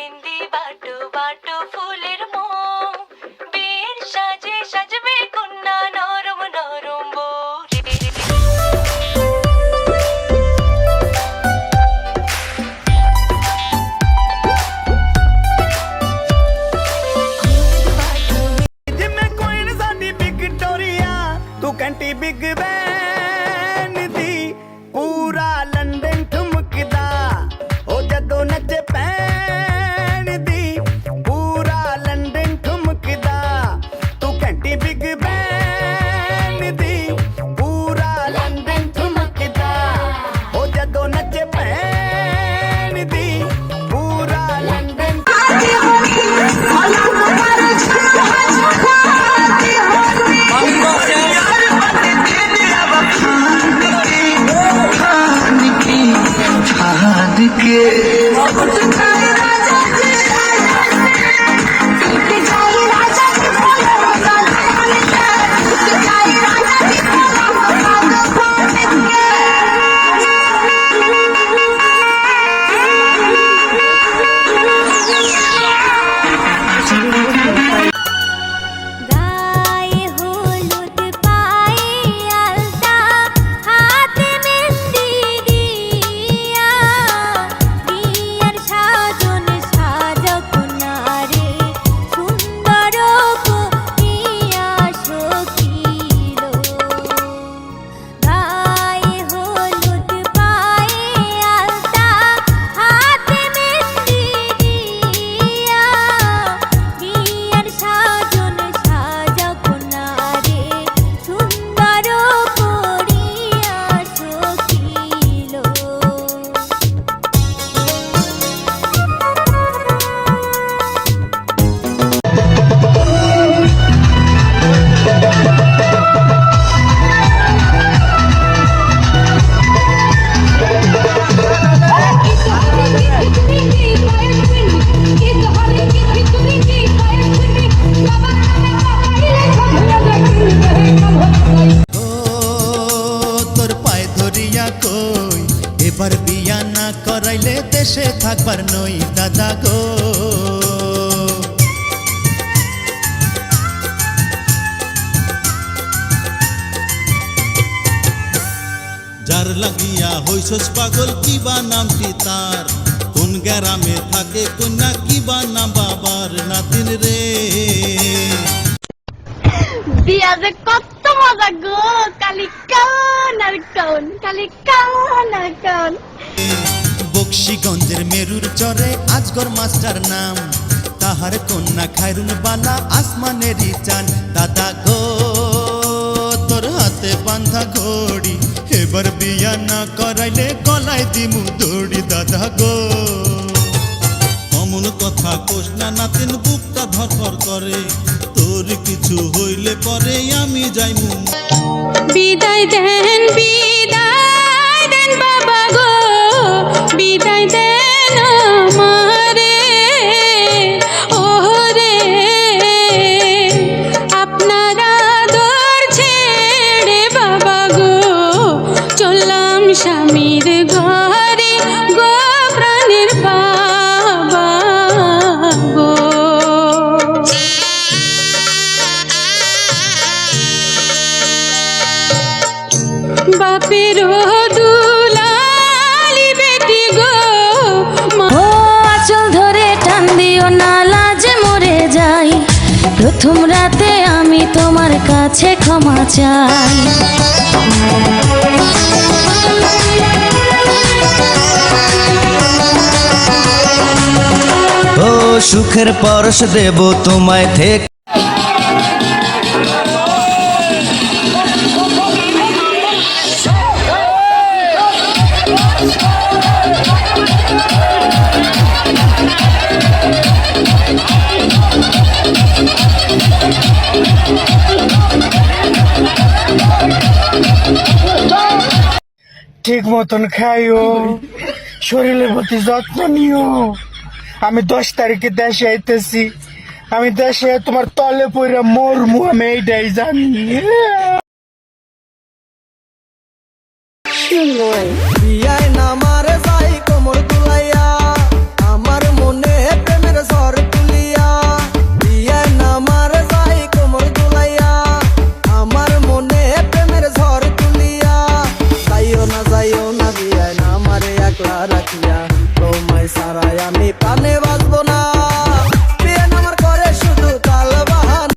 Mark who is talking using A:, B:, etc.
A: মেহেন্দি বাটো বাটো ফুলের মোম, বিয়ের সাজে সাজবে কন্যা নরম নরম বউ রে।
B: ਜਿਵੇਂ ਕੋਇਨ ਸਾਡੀ ਵਿਕਟੋਰੀਆ ਤੂੰ ਕੰਟੀ ਬਿਗ ਬੈਨ ਦੀ ਪੂਰਾ ਲੰਡਨ ਠੁਮਕਦਾ ਉਹ ਜਦੋਂ ਨੱਚੇ ਪੈਣ ਦੀ ਪੂਰਾ ਲੰਡਨ ਠੁਮਕਦਾ ਤੂੰ ਕੰਟੀ ਬਿਗ ਬੈਨ ਦੀ ਪੂਰਾ ਲੰਡਨ ਠੁਮਕਦਾ ਉਹ ਜਦੋਂ ਨੱਚੇ ਪੈਣ ਦੀ ਪੂਰਾ ਲੰਡਨ
A: গায়ে হলুদ পায়ে আলতা হাতে মেহেন্দি দিয়া বিয়ার সাজন সাজাও কন্যারে সুন্দর করিয়া সখিল। গায়ে হলুদ পায়ে আলতা হাতে মেহেন্দি দিয়া বিয়ার সাজন সাজাও কন্যারে সুন্দর করিয়া সখিল।
B: ও তোর পায়ে ধরিয়া কই এবার বিয়া না করাইলে দেশে থাকবার নই দাদা গো। যার লাগিয়া হইছস পাগল কিবা নামটি তার, কোন গ্রামে থাকে কন্যা কিবা নাম বাবার নাতিন রে।
C: বিয়া যে কত মজা গো, কালি কান আর কান, কালি কান আর কান।
B: বক্সিগঞ্জের মেরুর চরে আজগর মাস্টার নাম, তাহার কন্যা খায়রুন বালা আসমানেরই চান দাদা গো। তোর হাতে বান্ধা ঘড়ি এবার বিয়া না করাইলে গলায় দিমু দড়ি দাদা গো। অমন কথা কোস না নাতিন বুকটা ধরফর করে, তোর কিছু হইলে পরে আমি যাইমু।
A: বিদায় দেন বাবা গো, বিদায় দেন আমারে ওরে। আপনারা দর ছেড়ে বাবা গো চললাম স্বামীর ঘরে গো, প্রাণের বাবা গো। বাপের দুলালি বেটি গো, ও আঁচল ধরে টান দিও না লাজে মরে যাই, প্রথম রাতে আমি তোমার কাছে ক্ষমা চাই।
D: ও সুখের পরশ দেব তোমায় থেকে।
E: ঠিক মতন খাইও, শরীরের প্রতি যত্ন নিও। আমি 10 তারিখে দেশে আইতেছি, আমি দেশে তোমার তলে পইরা মরমু, আমি এইটাই জানি।
B: বিয়ায় নামারে যাই কোমর দুলাইয়া, আমার মনে প্রেম
F: হারাই আমি প্রাণে